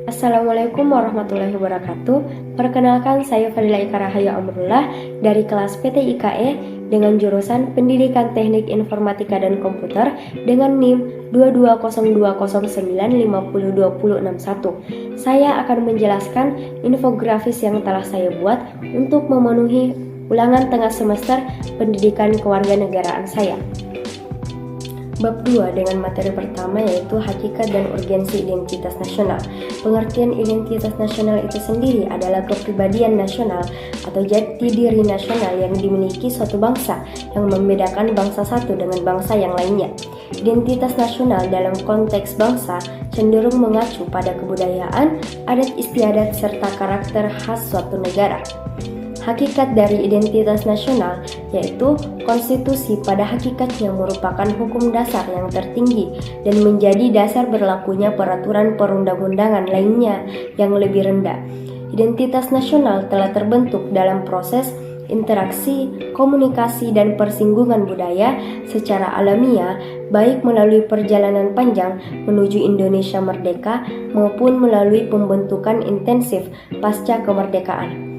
Assalamualaikum warahmatullahi wabarakatuh. Perkenalkan, saya Fadila Ika Rahayu Amrullah dari kelas PT IKE dengan jurusan Pendidikan Teknik Informatika dan Komputer dengan NIM 220209502061. Saya akan menjelaskan infografis yang telah saya buat untuk memenuhi ulangan tengah semester pendidikan kewarganegaraan saya. Bab 2 dengan materi pertama yaitu hakikat dan urgensi identitas nasional. Pengertian identitas nasional itu sendiri adalah kepribadian nasional atau jati diri nasional yang dimiliki suatu bangsa yang membedakan bangsa satu dengan bangsa yang lainnya. Identitas nasional dalam konteks bangsa cenderung mengacu pada kebudayaan, adat istiadat, serta karakter khas suatu negara. Hakikat dari identitas nasional yaitu konstitusi pada hakikatnya merupakan hukum dasar yang tertinggi dan menjadi dasar berlakunya peraturan perundang-undangan lainnya yang lebih rendah. Identitas nasional telah terbentuk dalam proses interaksi, komunikasi, dan persinggungan budaya secara alamiah, baik melalui perjalanan panjang menuju Indonesia merdeka maupun melalui pembentukan intensif pasca kemerdekaan.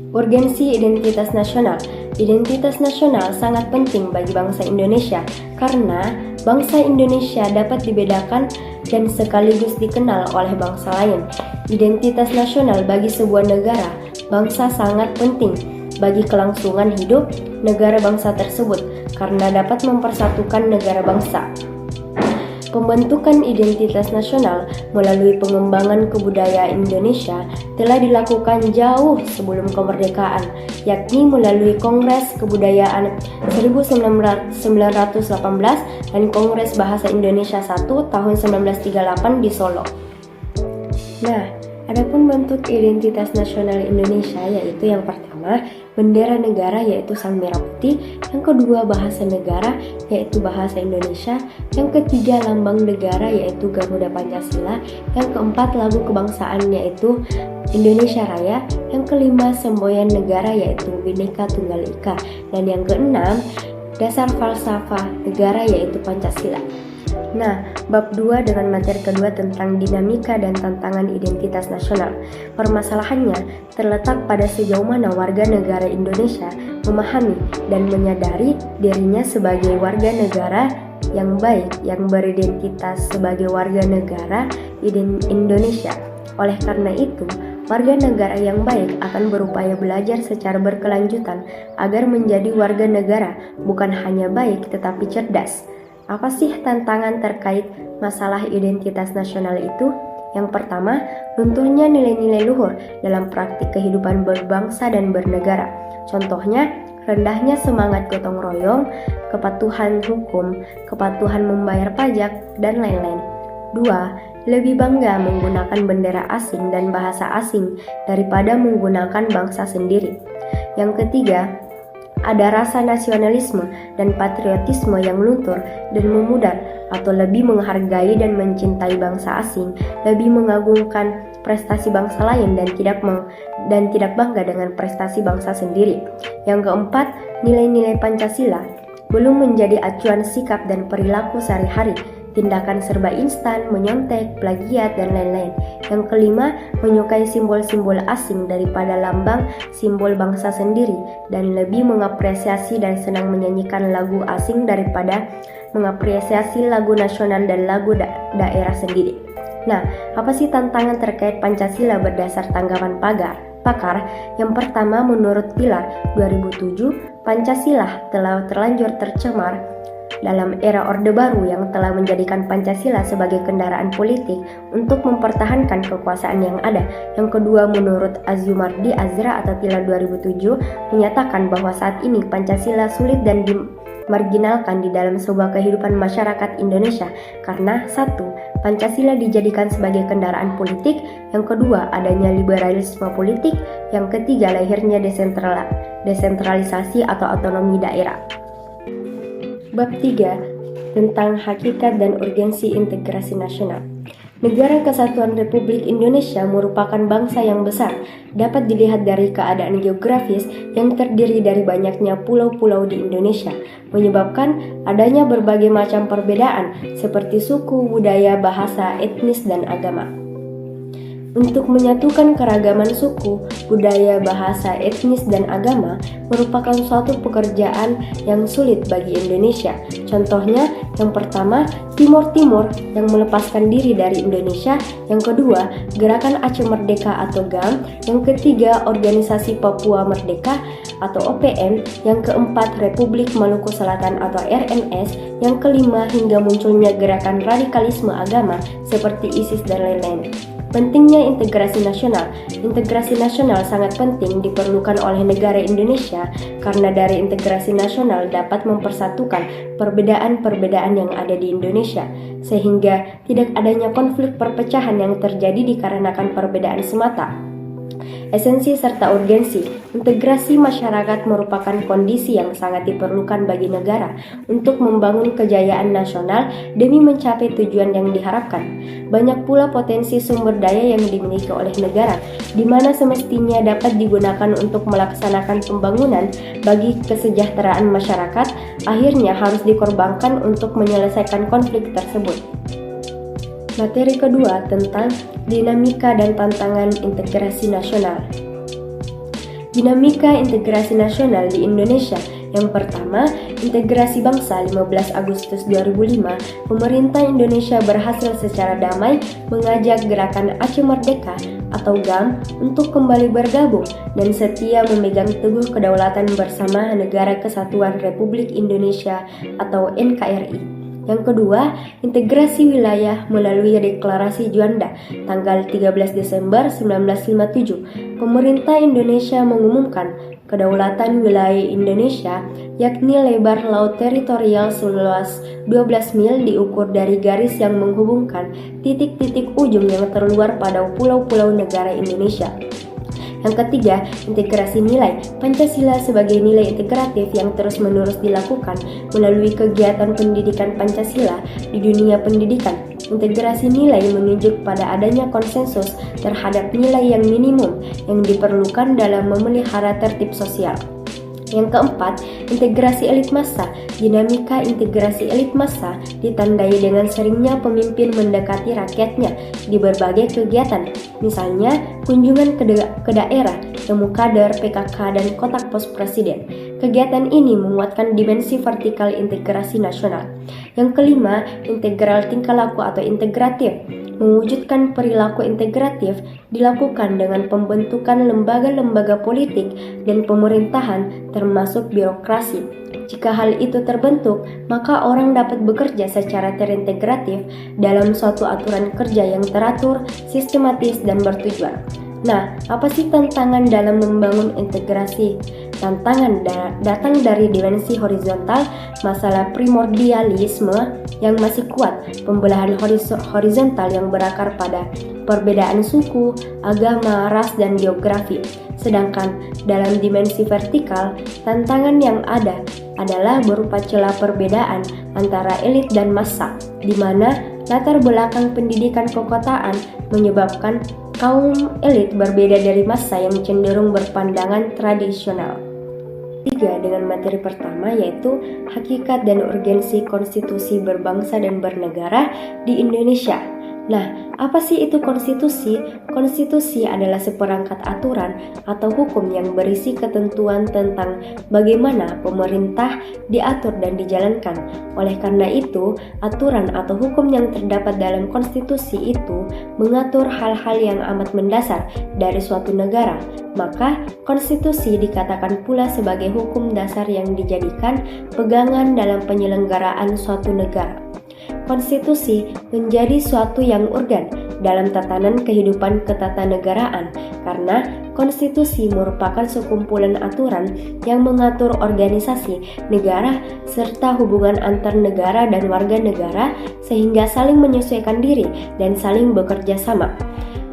Urgensi identitas nasional. Identitas nasional sangat penting bagi bangsa Indonesia karena bangsa Indonesia dapat dibedakan dan sekaligus dikenal oleh bangsa lain. Identitas nasional bagi sebuah negara, bangsa sangat penting bagi kelangsungan hidup negara bangsa tersebut karena dapat mempersatukan negara bangsa. Pembentukan identitas nasional melalui pengembangan kebudayaan Indonesia telah dilakukan jauh sebelum kemerdekaan, yakni melalui Kongres Kebudayaan 1918 dan Kongres Bahasa Indonesia I tahun 1938 di Solo. Nah, adapun bentuk identitas nasional Indonesia yaitu yang pertama, bendera negara yaitu sang merah putih, yang kedua bahasa negara yaitu bahasa Indonesia, yang ketiga lambang negara yaitu Garuda Pancasila, yang keempat lagu kebangsaan yaitu Indonesia Raya, yang kelima semboyan negara yaitu Bhinneka Tunggal Ika, dan yang keenam dasar falsafah negara yaitu Pancasila. Nah, bab 2 dengan materi kedua tentang dinamika dan tantangan identitas nasional. Permasalahannya terletak pada sejauh mana warga negara Indonesia memahami dan menyadari dirinya sebagai warga negara yang baik yang beridentitas sebagai warga negara Indonesia. Oleh karena itu, warga negara yang baik akan berupaya belajar secara berkelanjutan agar menjadi warga negara bukan hanya baik tetapi cerdas. Apa sih tantangan terkait masalah identitas nasional itu? Yang pertama, lunturnya nilai-nilai luhur dalam praktik kehidupan berbangsa dan bernegara. Contohnya, rendahnya semangat gotong royong, kepatuhan hukum, kepatuhan membayar pajak, dan lain-lain. 2. Lebih bangga menggunakan bendera asing dan bahasa asing daripada menggunakan bangsa sendiri. Yang ketiga, ada rasa nasionalisme dan patriotisme yang luntur dan memudar atau lebih menghargai dan mencintai bangsa asing, lebih mengagungkan prestasi bangsa lain dan tidak bangga dengan prestasi bangsa sendiri. Yang keempat, nilai-nilai Pancasila belum menjadi acuan sikap dan perilaku sehari-hari. Tindakan serba instan, menyontek, plagiat, dan lain-lain. Yang kelima, menyukai simbol-simbol asing daripada lambang simbol bangsa sendiri dan lebih mengapresiasi dan senang menyanyikan lagu asing daripada mengapresiasi lagu nasional dan lagu daerah sendiri. Nah, apa sih tantangan terkait Pancasila berdasar tanggapan pakar? Yang pertama, menurut Pilar 2007, Pancasila telah terlanjur tercemar dalam era Orde Baru yang telah menjadikan Pancasila sebagai kendaraan politik untuk mempertahankan kekuasaan yang ada. Yang kedua, menurut Azumardi Azra atau Pilar 2007 menyatakan bahwa saat ini Pancasila sulit dan dimarginalkan di dalam sebuah kehidupan masyarakat Indonesia karena satu, Pancasila dijadikan sebagai kendaraan politik, yang kedua adanya liberalisme politik, yang ketiga lahirnya desentralisasi atau otonomi daerah. Bab 3 tentang hakikat dan urgensi integrasi nasional. Negara Kesatuan Republik Indonesia merupakan bangsa yang besar, dapat dilihat dari keadaan geografis yang terdiri dari banyaknya pulau-pulau di Indonesia, menyebabkan adanya berbagai macam perbedaan seperti suku, budaya, bahasa, etnis, dan agama. Untuk menyatukan keragaman suku, budaya, bahasa, etnis, dan agama merupakan suatu pekerjaan yang sulit bagi Indonesia. Contohnya, yang pertama, Timur Timur yang melepaskan diri dari Indonesia, yang kedua, Gerakan Aceh Merdeka atau GAM, yang ketiga, Organisasi Papua Merdeka atau OPM, yang keempat, Republik Maluku Selatan atau RMS, yang kelima, hingga munculnya gerakan radikalisme agama seperti ISIS dan lain-lain. Pentingnya integrasi nasional. Integrasi nasional sangat penting diperlukan oleh negara Indonesia karena dari integrasi nasional dapat mempersatukan perbedaan-perbedaan yang ada di Indonesia, sehingga tidak adanya konflik perpecahan yang terjadi dikarenakan perbedaan semata. Esensi serta urgensi. Integrasi masyarakat merupakan kondisi yang sangat diperlukan bagi negara untuk membangun kejayaan nasional demi mencapai tujuan yang diharapkan. Banyak pula potensi sumber daya yang dimiliki oleh negara, di mana semestinya dapat digunakan untuk melaksanakan pembangunan bagi kesejahteraan masyarakat, akhirnya harus dikorbankan untuk menyelesaikan konflik tersebut. Materi kedua tentang dinamika dan tantangan integrasi nasional. Dinamika integrasi nasional di Indonesia. Yang pertama, integrasi bangsa 15 Agustus 2005, pemerintah Indonesia berhasil secara damai mengajak Gerakan Aceh Merdeka atau GAM untuk kembali bergabung dan setia memegang teguh kedaulatan bersama Negara Kesatuan Republik Indonesia atau NKRI. Yang kedua, integrasi wilayah melalui Deklarasi Juanda tanggal 13 Desember 1957. Pemerintah Indonesia mengumumkan kedaulatan wilayah Indonesia, yakni lebar laut teritorial seluas 12 mil diukur dari garis yang menghubungkan titik-titik ujung yang terluar pada pulau-pulau negara Indonesia. Yang ketiga, integrasi nilai. Pancasila sebagai nilai integratif yang terus-menerus dilakukan melalui kegiatan pendidikan Pancasila di dunia pendidikan. Integrasi nilai menunjuk pada adanya konsensus terhadap nilai yang minimum yang diperlukan dalam memelihara tertib sosial. Yang keempat, integrasi elit massa. Dinamika integrasi elit massa ditandai dengan seringnya pemimpin mendekati rakyatnya di berbagai kegiatan, misalnya kunjungan ke daerah, temu kader, PKK, dan kotak pos presiden. Kegiatan ini menguatkan dimensi vertikal integrasi nasional. Yang kelima, integral tingkah laku atau integratif. Mewujudkan perilaku integratif dilakukan dengan pembentukan lembaga-lembaga politik dan pemerintahan termasuk birokrasi. Jika hal itu terbentuk, maka orang dapat bekerja secara terintegratif dalam suatu aturan kerja yang teratur, sistematis, dan bertujuan. Nah, apa sih tantangan dalam membangun integrasi? Tantangan datang dari dimensi horizontal, masalah primordialisme yang masih kuat, pembelahan horizontal yang berakar pada perbedaan suku, agama, ras, dan geografi. Sedangkan dalam dimensi vertikal, tantangan yang ada adalah berupa celah perbedaan antara elit dan massa, di mana latar belakang pendidikan kekotaan menyebabkan kaum elit berbeda dari massa yang cenderung berpandangan tradisional. 3. Dengan materi pertama yaitu hakikat dan urgensi konstitusi berbangsa dan bernegara di Indonesia. Nah, apa sih itu konstitusi? Konstitusi adalah seperangkat aturan atau hukum yang berisi ketentuan tentang bagaimana pemerintah diatur dan dijalankan. Oleh karena itu, aturan atau hukum yang terdapat dalam konstitusi itu mengatur hal-hal yang amat mendasar dari suatu negara. Maka, konstitusi dikatakan pula sebagai hukum dasar yang dijadikan pegangan dalam penyelenggaraan suatu negara. Konstitusi menjadi suatu yang urgen dalam tatanan kehidupan ketatanegaraan karena konstitusi merupakan sekumpulan aturan yang mengatur organisasi negara serta hubungan antar negara dan warga negara sehingga saling menyesuaikan diri dan saling bekerja sama.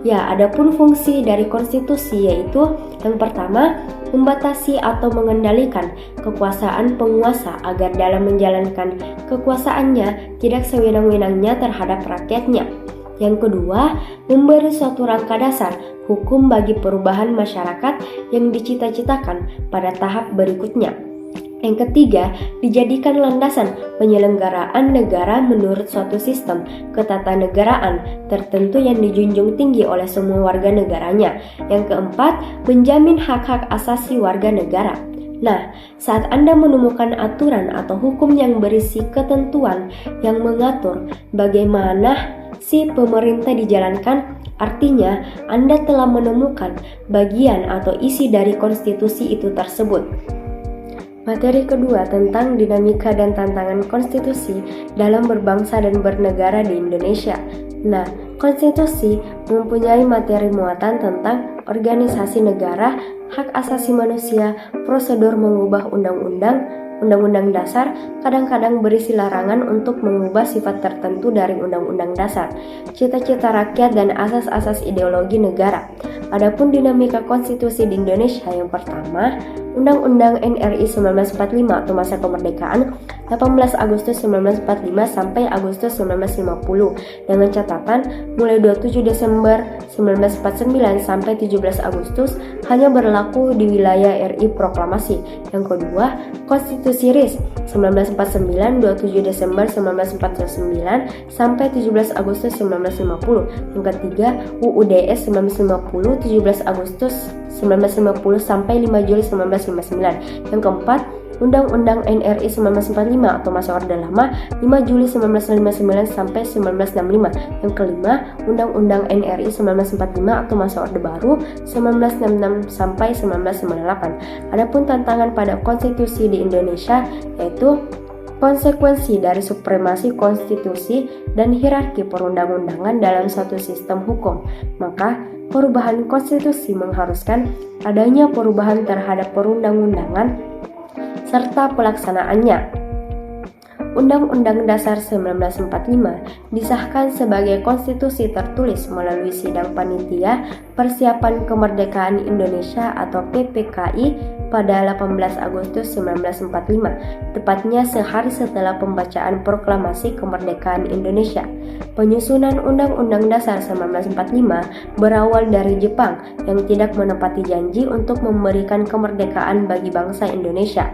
Ya, adapun fungsi dari konstitusi yaitu yang pertama, membatasi atau mengendalikan kekuasaan penguasa agar dalam menjalankan kekuasaannya tidak sewenang-wenangnya terhadap rakyatnya. Yang kedua, memberi suatu rangka dasar hukum bagi perubahan masyarakat yang dicita-citakan pada tahap berikutnya. Yang ketiga, dijadikan landasan penyelenggaraan negara menurut suatu sistem ketatanegaraan tertentu yang dijunjung tinggi oleh semua warga negaranya. Yang keempat, menjamin hak-hak asasi warga negara. Nah, saat Anda menemukan aturan atau hukum yang berisi ketentuan yang mengatur bagaimana si pemerintah dijalankan, artinya Anda telah menemukan bagian atau isi dari konstitusi itu tersebut. Materi kedua tentang dinamika dan tantangan konstitusi dalam berbangsa dan bernegara di Indonesia. Nah, konstitusi mempunyai materi muatan tentang organisasi negara, hak asasi manusia, prosedur mengubah undang-undang dasar, kadang-kadang berisi larangan untuk mengubah sifat tertentu dari undang-undang dasar, cita-cita rakyat dan asas-asas ideologi negara. Adapun dinamika konstitusi di Indonesia, yang pertama, Undang-Undang NRI 1945 atau masa kemerdekaan 18 Agustus 1945 sampai Agustus 1950 dengan catatan mulai 27 Desember 1949 sampai 17 Agustus hanya berlaku di wilayah RI Proklamasi. Yang kedua, Konstitusi RIS 1949 27 Desember 1949 sampai 17 Agustus 1950. Yang ketiga, UUDS 1950 17 Agustus 1950 sampai 5 Juli 1959. Yang keempat, Undang-Undang NRI 1945 atau masa Orde Lama 5 Juli 1959 sampai 1965. Yang kelima, Undang-Undang NRI 1945 atau masa Orde Baru 1966 sampai 1998. Adapun tantangan pada konstitusi di Indonesia yaitu konsekuensi dari supremasi konstitusi dan hierarki perundang-undangan dalam suatu sistem hukum. Maka, perubahan konstitusi mengharuskan adanya perubahan terhadap perundang-undangan serta pelaksanaannya. Undang-Undang Dasar 1945 disahkan sebagai konstitusi tertulis melalui Sidang Panitia Persiapan Kemerdekaan Indonesia atau PPKI pada 18 Agustus 1945, tepatnya sehari setelah pembacaan Proklamasi Kemerdekaan Indonesia. Penyusunan Undang-Undang Dasar 1945 berawal dari Jepang yang tidak menepati janji untuk memberikan kemerdekaan bagi bangsa Indonesia.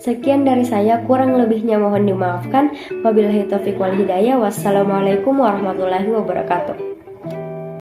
Sekian dari saya, kurang lebihnya mohon dimaafkan. Wabillahi taufiq wal hidayah. Wassalamualaikum warahmatullahi wabarakatuh.